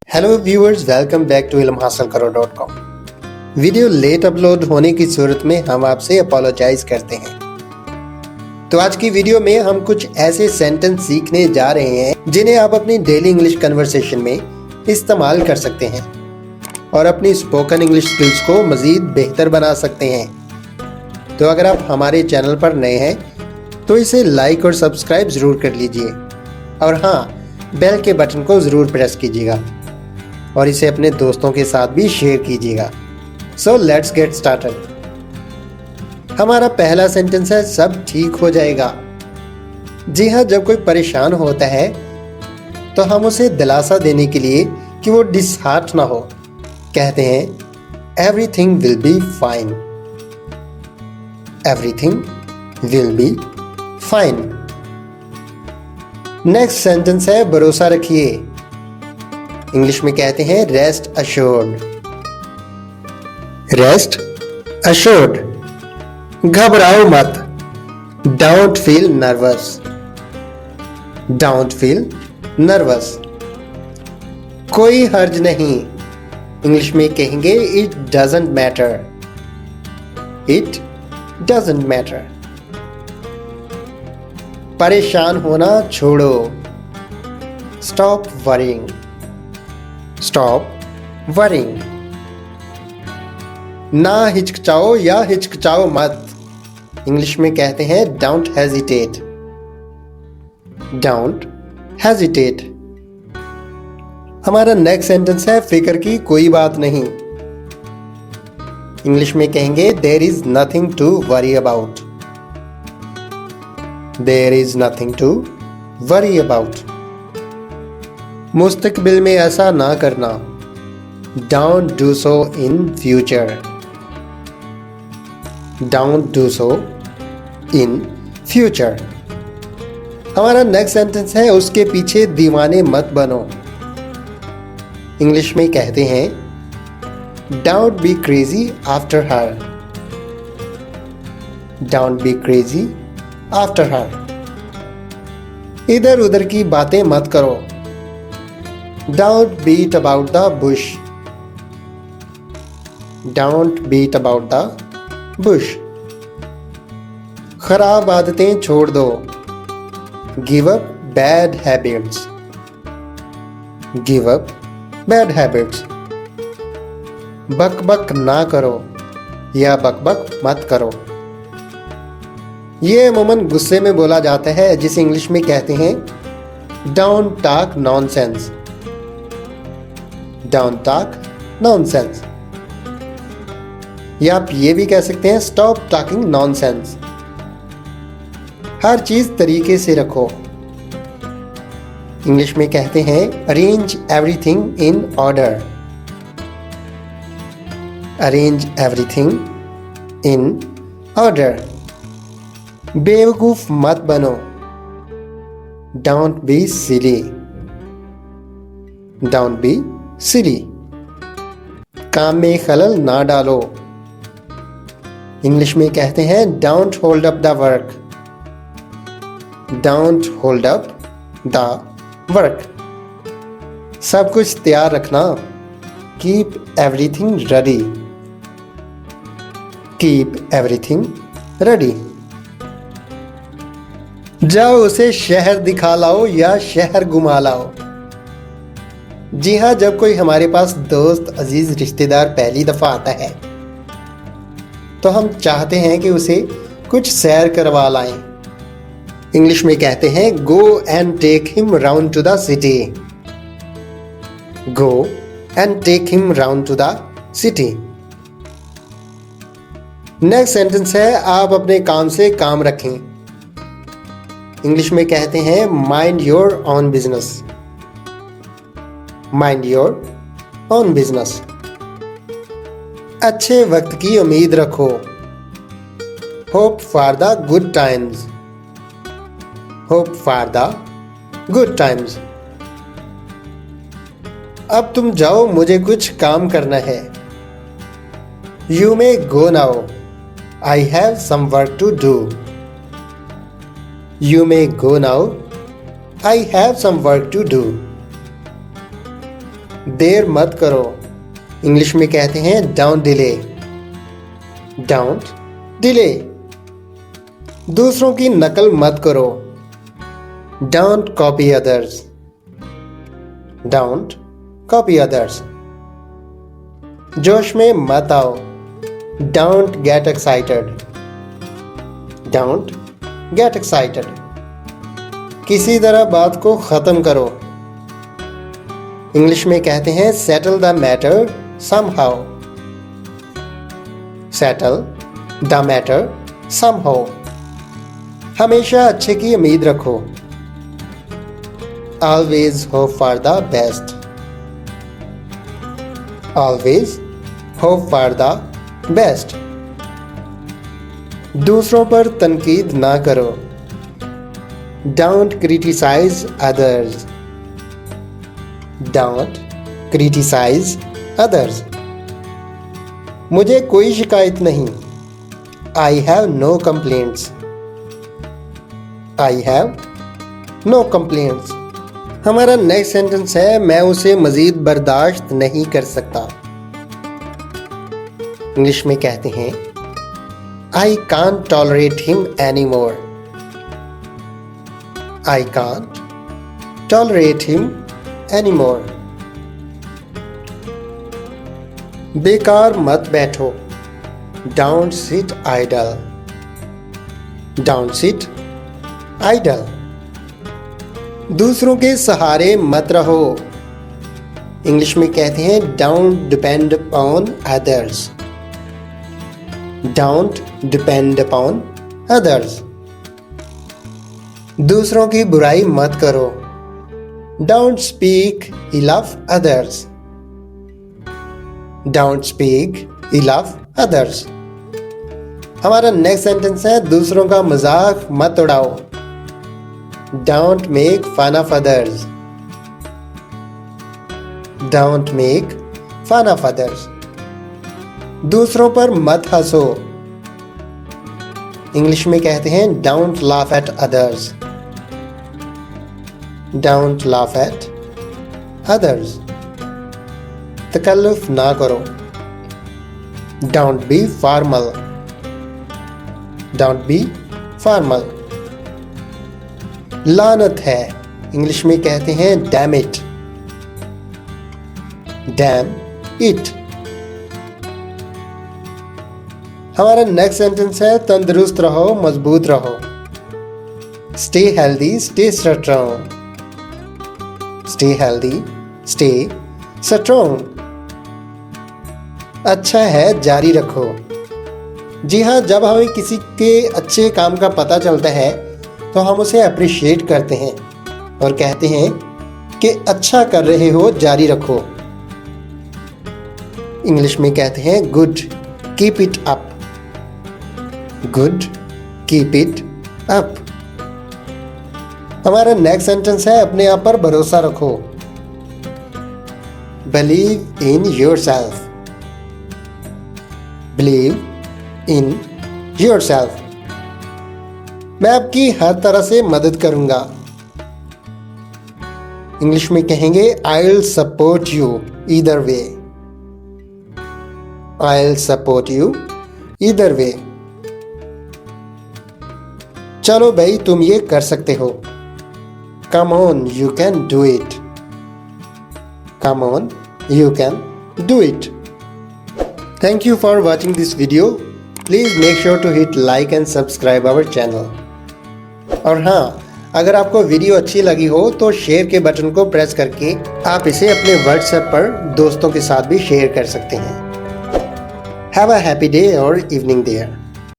Hello viewers, welcome back to ilmhasilkaro.com। Video late upload होने की सूरत में हम आपसे अपोलोजाइज करते हैं। तो आज की वीडियो में हम कुछ ऐसे सेंटेंस सीखने जा रहे हैं जिन्हें आप अपनी डेली इंग्लिश कन्वर्सेशन में इस्तेमाल कर सकते हैं और अपनी स्पोकन इंग्लिश स्किल्स को मज़ीद बेहतर बना सकते हैं। तो अगर आप हमारे चैनल पर नए हैं तो इसे लाइक और सब्सक्राइब ज़रूर कर लीजिए और हाँ, बेल के बटन को ज़रूर प्रेस कीजिएगा और इसे अपने दोस्तों के साथ भी शेयर कीजिएगा। So let's get started. हमारा पहला सेंटेंस है, सब ठीक हो जाएगा। जी हाँ, जब कोई परेशान होता है तो हम उसे दिलासा देने के लिए कि वो डिसहार्ट ना हो, कहते हैं everything will be fine. Everything will be fine. Next sentence है, भरोसा रखिए। इंग्लिश में कहते हैं रेस्ट अश्योर्ड। Rest assured. घबराओ मत। Don't feel nervous. Don't feel nervous. कोई हर्ज नहीं। इंग्लिश में कहेंगे it doesn't matter. It doesn't matter. परेशान होना छोड़ो। Stop worrying. Stop worrying. ना हिचकिचाओ या हिचकिचाओ मत। इंग्लिश में कहते हैं डोंट हेजिटेट। Don't hesitate. हमारा नेक्स्ट सेंटेंस है, फिक्र की कोई बात नहीं। इंग्लिश में कहेंगे there is nothing to worry about. There is nothing to worry about. मुस्तकबिल में ऐसा ना करना। Don't do so in future. Don't do so in future. हमारा नेक्स्ट सेंटेंस है, उसके पीछे दीवाने मत बनो। इंग्लिश में कहते हैं don't be crazy after her. Don't be crazy after her. इधर उधर की बातें मत करो। Don't beat about the bush. Don't beat about the bush. खराब आदतें छोड़ दो। Give up bad habits. Give up bad habits. बक बक ना करो या बक बक मत करो। ये अमूमन गुस्से में बोला जाता है, जिसे इंग्लिश में कहते हैं Don't talk nonsense. Don't talk nonsense. या आप ये भी कह सकते हैं स्टॉप टॉकिंग नॉनसेंस। हर चीज तरीके से रखो। इंग्लिश में कहते हैं arrange everything in order. Arrange everything in order. बेवकूफ मत बनो। Don't be silly. Don't be silly. काम में खलल ना डालो। इंग्लिश में कहते हैं don't hold up the work. Don't hold up the work. सब कुछ तैयार रखना। Keep everything ready. Keep everything ready. जाओ उसे शहर दिखा लाओ या शहर घुमा लाओ। जी हाँ, जब कोई हमारे पास दोस्त, अजीज, रिश्तेदार पहली दफा आता है तो हम चाहते हैं कि उसे कुछ सैर करवा लाएं। इंग्लिश में कहते हैं go and take him round to the city. Go and take him round to the city. Next sentence है, आप अपने काम से काम रखें। इंग्लिश में कहते हैं mind your own business. Mind your own business. अच्छे वक्त की उम्मीद रखो। Hope for the good times. Hope for the good times. अब तुम जाओ, मुझे कुछ काम करना है। You may go now. I have some work to do. You may go now. I have some work to do. देर मत करो, इंग्लिश में कहते हैं डोंट डिले। Don't delay. दूसरों की नकल मत करो, don't copy others. Don't copy others. जोश में मत आओ, don't get excited. Don't get excited. किसी तरह बात को खत्म करो, इंग्लिश में कहते हैं settle the matter somehow. Settle the matter somehow. हमेशा अच्छे की उम्मीद रखो, always hope for the best. Always hope for the best. दूसरों पर तनकीद ना करो, don't criticise others. Don't criticise others. मुझे कोई शिकायत नहीं, I have no complaints. I have no complaints. हमारा नेक्स्ट सेंटेंस है मैं उसे मजीद बर्दाश्त नहीं कर सकता। इंग्लिश में कहते हैं I can't tolerate him any more. I can't tolerate him any more. बेकार मत बैठो, don't sit idle. Don't sit idle. दूसरों के सहारे मत रहो, इंग्लिश में कहते हैं don't depend upon others. Don't depend upon others. दूसरों की बुराई मत करो, don't speak ill of others. Don't speak ill of others. हमारा नेक्स्ट सेंटेंस है दूसरों का मजाक मत उड़ाओ, don't make fun of others. Don't make fun of others. दूसरों पर मत हंसो, इंग्लिश में कहते हैं don't laugh at others. Don't laugh at others. तकल्लुफ ना करो, don't be formal. Don't be formal. लानत है, इंग्लिश में कहते हैं डैम इट। Damn it. हमारा नेक्स्ट सेंटेंस है तंदुरुस्त रहो, मजबूत रहो, stay healthy, stay strong. Stay healthy, stay strong. अच्छा है, जारी रखो। जी हाँ, जब हमें किसी के अच्छे काम का पता चलता है तो हम उसे अप्रिशिएट करते हैं और कहते हैं कि अच्छा कर रहे हो, जारी रखो। इंग्लिश में कहते हैं good, keep it up. Good, keep it up. हमारा नेक्स्ट सेंटेंस है अपने आप पर भरोसा रखो, believe in yourself. Believe in yourself. मैं आपकी हर तरह से मदद करूंगा, इंग्लिश में कहेंगे I will support you either way. I will support you either way. चलो भाई, तुम ये कर सकते हो, come on you can do it. Come on you can do it. Thank you for watching this video. Please make sure to hit like and subscribe our channel. और हाँ, अगर आपको वीडियो अच्छी लगी हो तो शेयर के बटन को प्रेस करके आप इसे अपने WhatsApp पर दोस्तों के साथ भी शेयर कर सकते हैं। Have a happy day or evening there.